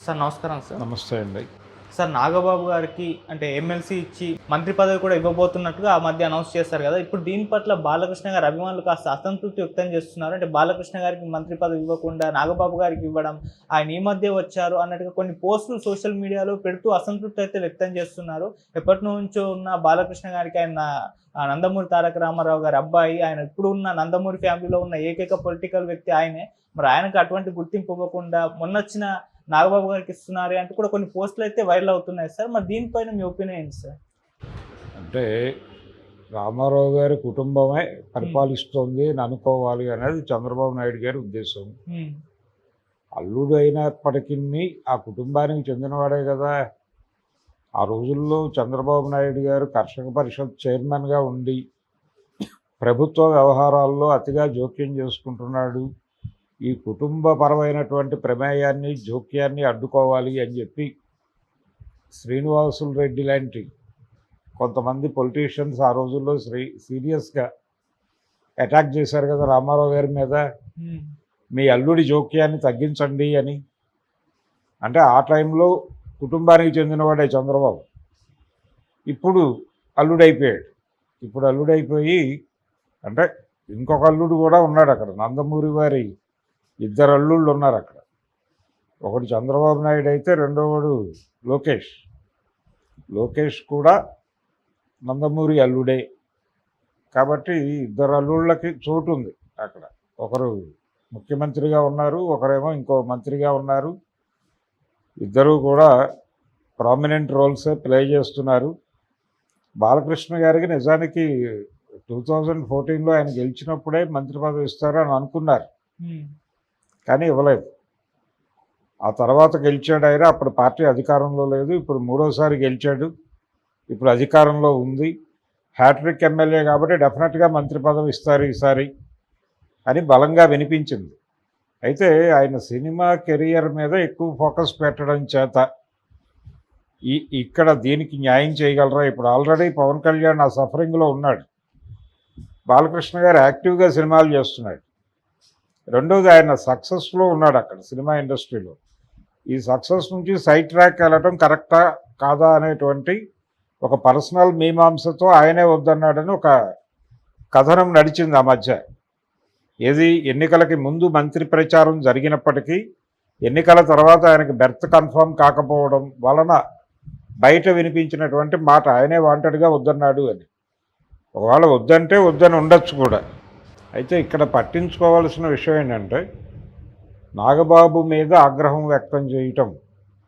Sir నమస్కారం sir. నమస్తే అండి. సార్ నాగబాబు గారికి అంటే ఎమ్మెల్సీ ఇచ్చి మంత్రి పదవి కూడా ఇవ్వబోతున్నట్టుగా ఆ మధ్య అనౌన్స్ చేశారు కదా! ఇప్పుడు దీని పట్ల బాలకృష్ణ గారి అభిమానులు కాస్త అసంతృప్తి వ్యక్తం చేస్తున్నారు. అంటే బాలకృష్ణ గారికి మంత్రి పదవి ఇవ్వకుండా నాగబాబు గారికి ఇవ్వడం, ఆయన ఈ మధ్య వచ్చారు అన్నట్టుగా కొన్ని పోస్టులు సోషల్ మీడియాలో పెడుతూ అసంతృప్తి అయితే వ్యక్తం చేస్తున్నారు. ఎప్పటినుంచో ఉన్న బాలకృష్ణ గారికి ఆయన నందమూరి తారక రామారావు గారి అబ్బాయి. ఆయన ఇప్పుడు ఉన్న నందమూరి ఫ్యామిలీలో ఉన్న ఏకైక పొలిటికల్ వ్యక్తి ఆయనే. మరి ఆయనకు అటువంటి గుర్తింపు ఇవ్వకుండా మొన్నొచ్చిన నాగబాబు గారికి ఇస్తున్నారు అంటూ కూడా కొన్ని పోస్టులు అయితే వైరల్ అవుతున్నాయి సార్. మరి దీనిపైన మీ ఒపీనియన్ ఏంటి సార్? అంటే రామారావు గారి కుటుంబమే పరిపాలిస్తోంది అని అనుకోవాలి అనేది చంద్రబాబు నాయుడు గారి ఉద్దేశం. అల్లుడు అయినప్పటికీ ఆ కుటుంబానికి చెందినవాడే కదా. ఆ రోజుల్లో చంద్రబాబు నాయుడు గారు కర్షక పరిషత్ చైర్మన్గా ఉండి ప్రభుత్వ వ్యవహారాల్లో అతిగా జోక్యం చేసుకుంటున్నాడు, ఈ కుటుంబపరమైనటువంటి ప్రమేయాన్ని జోక్యాన్ని అడ్డుకోవాలి అని చెప్పి శ్రీనివాసులు రెడ్డి లాంటి కొంతమంది పొలిటీషియన్స్ ఆ రోజుల్లో సీరియస్గా అటాక్ చేశారు కదా రామారావు గారి మీద. మీ అల్లుడి జోక్యాన్ని తగ్గించండి అని. అంటే ఆ టైంలో కుటుంబానికి చెందినవాడే చంద్రబాబు. ఇప్పుడు అల్లుడైపోయాడు. ఇప్పుడు అల్లుడైపోయి అంటే ఇంకొక అల్లుడు కూడా ఉన్నాడు అక్కడ. నందమూరి వారి ఇద్దరు అల్లుళ్ళు ఉన్నారు అక్కడ. ఒకటి చంద్రబాబు నాయుడు అయితే రెండోవాడు లోకేష్. లోకేష్ కూడా నందమూరి అల్లుడే. కాబట్టి ఇద్దరు అల్లుళ్ళకి చోటు ఉంది అక్కడ. ఒకరు ముఖ్యమంత్రిగా ఉన్నారు, ఒకరేమో ఇంకో మంత్రిగా ఉన్నారు. ఇద్దరూ కూడా ప్రామినెంట్ రోల్సే ప్లే చేస్తున్నారు. బాలకృష్ణ గారికి నిజానికి 2014లో ఆయన గెలిచినప్పుడే మంత్రి పదవి ఇస్తారని అనుకున్నారు, కానీ ఇవ్వలేదు. ఆ తర్వాత గెలిచాడు ఆయన. అప్పుడు పార్టీ అధికారంలో లేదు. ఇప్పుడు మూడోసారి గెలిచాడు, ఇప్పుడు అధికారంలో ఉంది. హ్యాట్రిక్ ఎమ్మెల్యే కాబట్టి డెఫినెట్గా మంత్రి పదవి ఇస్తారు ఈసారి అని బలంగా వినిపించింది. అయితే ఆయన సినిమా కెరియర్ మీద ఎక్కువ ఫోకస్ పెట్టడం చేత ఇక్కడ దీనికి న్యాయం చేయగలరా? ఇప్పుడు ఆల్రెడీ పవన్ కళ్యాణ్ ఆ సఫరింగ్లో ఉన్నాడు. బాలకృష్ణ గారు యాక్టివ్గా సినిమాలు చేస్తున్నాడు. రెండోది ఆయన సక్సెస్లో ఉన్నాడు అక్కడ సినిమా ఇండస్ట్రీలో. ఈ సక్సెస్ నుంచి సైడ్ ట్రాక్ వెళ్ళటం కరెక్టా కాదా అనేటువంటి ఒక పర్సనల్ మీమాంసతో ఆయనే వద్దన్నాడని ఒక కథనం నడిచింది ఆ మధ్య. ఏది ఎన్నికలకి ముందు మంత్రి ప్రచారం జరిగినప్పటికీ ఎన్నికల తర్వాత ఆయనకి బెర్త్ కన్ఫర్మ్ కాకపోవడం వలన బయట వినిపించినటువంటి మాట ఆయనే వాంటెడ్గా వద్దన్నాడు అని. ఒకవేళ వద్దంటే వద్దని ఉండొచ్చు కూడా. అయితే ఇక్కడ పట్టించుకోవాల్సిన విషయం ఏంటంటే నాగబాబు మీద ఆగ్రహం వ్యక్తం చేయటం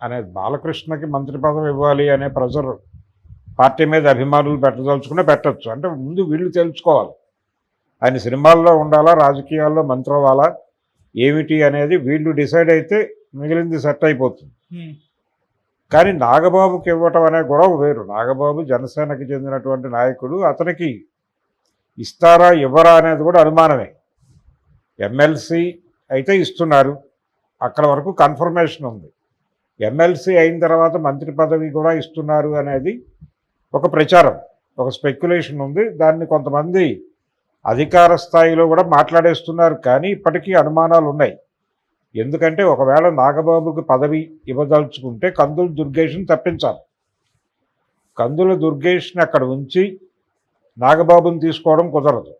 అనేది, బాలకృష్ణకి మంత్రి పదవి ఇవ్వాలి అనే ప్రెజర్ పార్టీ మీద అభిమానులు పెట్టదలుచుకునే పెట్టచ్చు. అంటే ముందు వీళ్ళు తెలుసుకోవాలి, ఆయన సినిమాల్లో ఉండాలా, రాజకీయాల్లో మంత్రి అవ్వాలా, ఏమిటి అనేది వీళ్ళు డిసైడ్ అయితే మిగిలింది సెట్ అయిపోతుంది. కానీ నాగబాబుకి ఇవ్వటం అనే గొడవ వేరు. నాగబాబు జనసేనకి చెందినటువంటి నాయకుడు. అతనికి ఇస్తారా ఇవ్వరా అనేది కూడా అనుమానమే. ఎమ్మెల్సీ అయితే ఇస్తున్నారు, అక్కడ వరకు కన్ఫర్మేషన్ ఉంది. ఎమ్మెల్సీ అయిన తర్వాత మంత్రి పదవి కూడా ఇస్తున్నారు అనేది ఒక ప్రచారం, ఒక స్పెక్యులేషన్ ఉంది. దాన్ని కొంతమంది అధికార స్థాయిలో కూడా మాట్లాడేస్తున్నారు. కానీ ఇప్పటికీ అనుమానాలు ఉన్నాయి. ఎందుకంటే ఒకవేళ నాగబాబుకి పదవి ఇవ్వదలుచుకుంటే కందుల దుర్గేష్ని తప్పించాలి. కందుల దుర్గేష్ని అక్కడ ఉంచి నాగబాబుని తీసుకోవడం కుదరదు.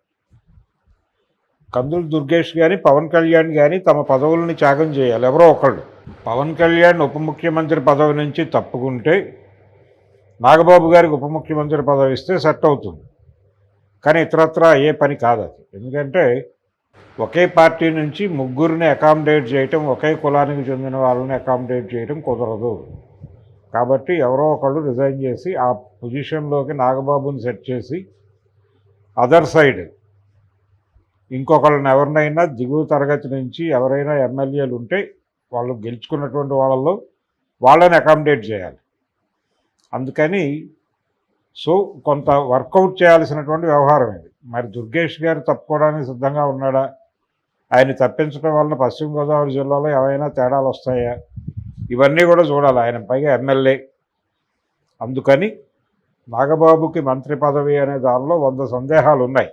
కందుల దుర్గేష్ కానీ పవన్ కళ్యాణ్ కానీ తమ పదవులను త్యాగం చేయాలి, ఎవరో ఒకళ్ళు. పవన్ కళ్యాణ్ ఉప ముఖ్యమంత్రి పదవి నుంచి తప్పుకుంటే నాగబాబు గారికి ఉప ముఖ్యమంత్రి పదవి ఇస్తే సెట్ అవుతుంది. కానీ ఇతరత్రా ఏ పని కాదు అది. ఎందుకంటే ఒకే పార్టీ నుంచి ముగ్గురిని అకామిడేట్ చేయటం, ఒకే కులానికి చెందిన వాళ్ళని అకామిడేట్ చేయటం కుదరదు. కాబట్టి ఎవరో ఒకళ్ళు రిజైన్ చేసి ఆ పొజిషన్లోకి నాగబాబుని సెట్ చేసి అదర్ సైడ్ ఇంకొకళ్ళని ఎవరినైనా దిగువ తరగతి నుంచి ఎవరైనా ఎమ్మెల్యేలు ఉంటే వాళ్ళు గెలుచుకున్నటువంటి వాళ్ళలో వాళ్ళని అకామిడేట్ చేయాలి. అందుకని కొంత వర్కౌట్ చేయాల్సినటువంటి వ్యవహారం ఇది. మరి దుర్గేష్ గారు తప్పుకోవడానికి సిద్ధంగా ఉన్నాడా? ఆయన తప్పించడం వలన పశ్చిమ గోదావరి జిల్లాలో ఏమైనా తేడాలు వస్తాయా? ఇవన్నీ కూడా చూడాలి. ఆయన పైగా ఎమ్మెల్యే. అందుకని నాగబాబుకి మంత్రి పదవి అనే దానిలో 100 సందేహాలు ఉన్నాయి.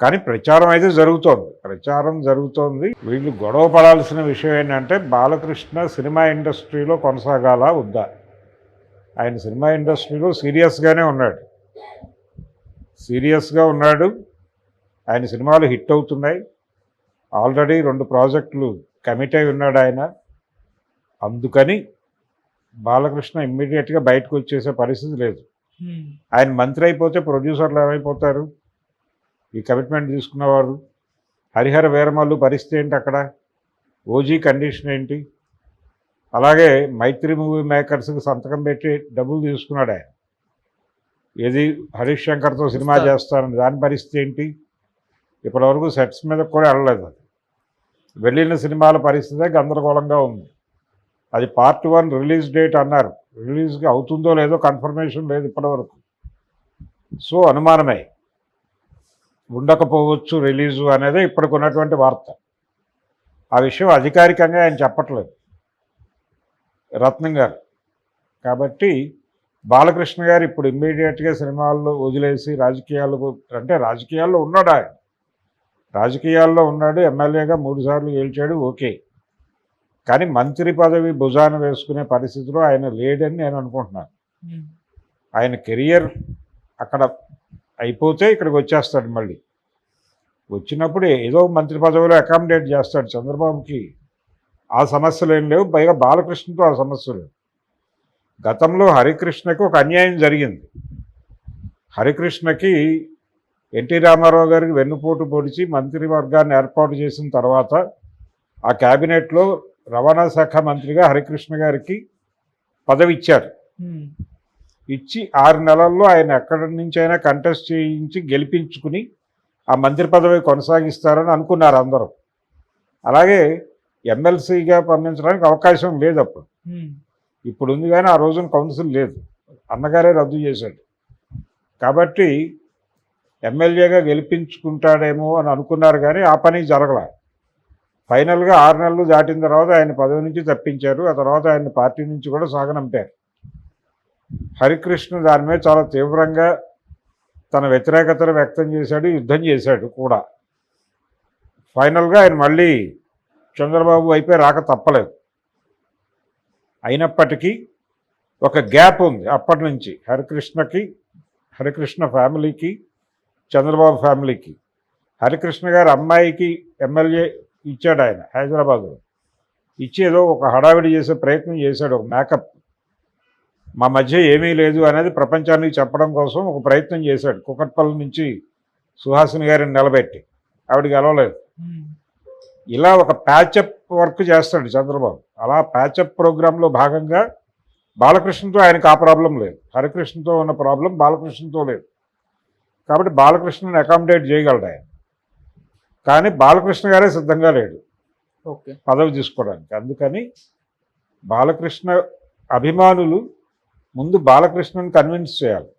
కానీ ప్రచారం అయితే జరుగుతోంది. వీళ్ళు గొడవ పడాల్సిన విషయం ఏంటంటే బాలకృష్ణ సినిమా ఇండస్ట్రీలో కొనసాగాల వద్దా. ఆయన సినిమా ఇండస్ట్రీలో సీరియస్గా ఉన్నాడు. ఆయన సినిమాలు హిట్ అవుతున్నాయి. ఆల్రెడీ 2 ప్రాజెక్టులు కమిట్ అయి ఉన్నాడు ఆయన. అందుకని బాలకృష్ణ ఇమ్మీడియట్గా బయటకు వచ్చేసే పరిస్థితి లేదు. ఆయన మంత్రి అయిపోతే ప్రొడ్యూసర్లు ఏమైపోతారు, ఈ కమిట్మెంట్ తీసుకున్నవారు? హరిహర వీరమల్లు పరిస్థితి ఏంటి అక్కడ? ఓజీ కండిషన్ ఏంటి? అలాగే మైత్రి మూవీ మేకర్స్కి సంతకం పెట్టి డబ్బులు తీసుకున్నాడు ఆయన. ఏది హరీష్ శంకర్తో సినిమా చేస్తారని, దాని పరిస్థితి ఏంటి? ఇప్పటివరకు సెట్స్ మీద కూడా వెళ్ళలేదు. అది వెళ్ళిన సినిమాల పరిస్థితే గందరగోళంగా ఉంది. అది పార్ట్ 1 రిలీజ్ డేట్ అన్నారు. రిలీజ్గా అవుతుందో లేదో కన్ఫర్మేషన్ లేదు ఇప్పటివరకు. సో అనుమానమే, ఉండకపోవచ్చు రిలీజు అనేది ఇప్పటికున్నటువంటి వార్త. ఆ విషయం అధికారికంగా ఆయన చెప్పట్లేదు రత్నం గారు. కాబట్టి బాలకృష్ణ గారు ఇప్పుడు ఇమ్మీడియట్గా సినిమాల్లో వదిలేసి రాజకీయాల్లో ఉన్నాడు. ఆయన రాజకీయాల్లో ఉన్నాడు. ఎమ్మెల్యేగా 3 సార్లు గెలిచాడు, ఓకే. కానీ మంత్రి పదవి భుజాన వేసుకునే పరిస్థితిలో ఆయన లేడని నేను అనుకుంటున్నాను. ఆయన కెరియర్ అక్కడ అయిపోతే ఇక్కడికి వచ్చేస్తాడు. మళ్ళీ వచ్చినప్పుడు ఏదో మంత్రి పదవిలో అకామిడేట్ చేస్తాడు. చంద్రబాబుకి ఆ సమస్యలు ఏం లేవు, పైగా బాలకృష్ణతో ఆ సమస్యలు. గతంలో హరికృష్ణకి ఒక అన్యాయం జరిగింది. హరికృష్ణకి ఎన్టీ రామారావు గారికి వెన్నుపోటు పొడిచి మంత్రివర్గాన్ని ఏర్పాటు చేసిన తర్వాత ఆ క్యాబినెట్లో రవాణా శాఖ మంత్రిగా హరికృష్ణ గారికి పదవి ఇచ్చారు. ఇచ్చి 6 నెలల్లో ఆయన ఎక్కడి నుంచి అయినా కంటెస్ట్ చేయించి గెలిపించుకుని ఆ మంత్రి పదవి కొనసాగిస్తారని అనుకున్నారు అందరూ. అలాగే ఎమ్మెల్సీగా పంపించడానికి అవకాశం లేదు అప్పుడు. ఇప్పుడు ఉంది కానీ ఆ రోజున కౌన్సిల్ లేదు, అన్నగారే రద్దు చేశాడు. కాబట్టి ఎమ్మెల్యేగా గెలిపించుకుంటాడేమో అని అనుకున్నారు, కానీ ఆ పని జరగల. ఫైనల్గా 6 నెలలు దాటిన తర్వాత ఆయన పదవి నుంచి తప్పించారు. ఆ తర్వాత ఆయన పార్టీ నుంచి కూడా సాగనంపారు. హరికృష్ణ దాని మీద చాలా తీవ్రంగా తన వ్యతిరేకతను వ్యక్తం చేశాడు, యుద్ధం చేశాడు కూడా. ఫైనల్గా ఆయన మళ్ళీ చంద్రబాబు వైపే రాక తప్పలేదు. అయినప్పటికీ ఒక గ్యాప్ ఉంది అప్పటి నుంచి హరికృష్ణ ఫ్యామిలీకి, చంద్రబాబు ఫ్యామిలీకి. హరికృష్ణ గారి అమ్మాయికి ఎమ్మెల్యే ఇచ్చాడు ఆయన హైదరాబాద్లో. ఇచ్చి ఏదో ఒక హడావిడి చేసే ప్రయత్నం చేశాడు, ఒక మేకప్. మా మధ్య ఏమీ లేదు అనేది ప్రపంచానికి చెప్పడం కోసం ఒక ప్రయత్నం చేశాడు. కుకట్పల్లి నుంచి సుహాసిని గారిని నిలబెట్టి, ఆవిడకి గెలవలేదు. ఇలా ఒక ప్యాచప్ వర్క్ చేస్తాడు చంద్రబాబు. అలా ప్యాచప్ ప్రోగ్రాంలో భాగంగా బాలకృష్ణతో ఆయనకు ఆ ప్రాబ్లం లేదు. హరికృష్ణతో ఉన్న ప్రాబ్లం బాలకృష్ణతో లేదు. కాబట్టి బాలకృష్ణని అకామిడేట్ చేయగలడు ఆయన. కానీ బాలకృష్ణ గారే సిద్ధంగా లేడు పదవి తీసుకోవడానికి. అందుకని బాలకృష్ణ అభిమానులు ముందు బాలకృష్ణని కన్విన్స్ చేయాలి.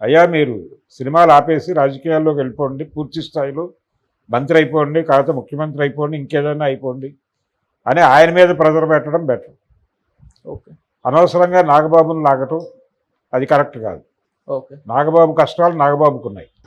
అయ్యా మీరు సినిమాలు ఆపేసి రాజకీయాల్లోకి వెళ్ళిపోండి, పూర్తి స్థాయిలో మంత్రి అయిపోండి, కాకపోతే ముఖ్యమంత్రి అయిపోండి, ఇంకేదైనా అయిపోండి అని ఆయన మీద ప్రెజర్ పెట్టడం బెటర్. అనవసరంగా నాగబాబుని లాగటం అది కరెక్ట్ కాదు. నాగబాబు కష్టాలు నాగబాబుకు ఉన్నాయి.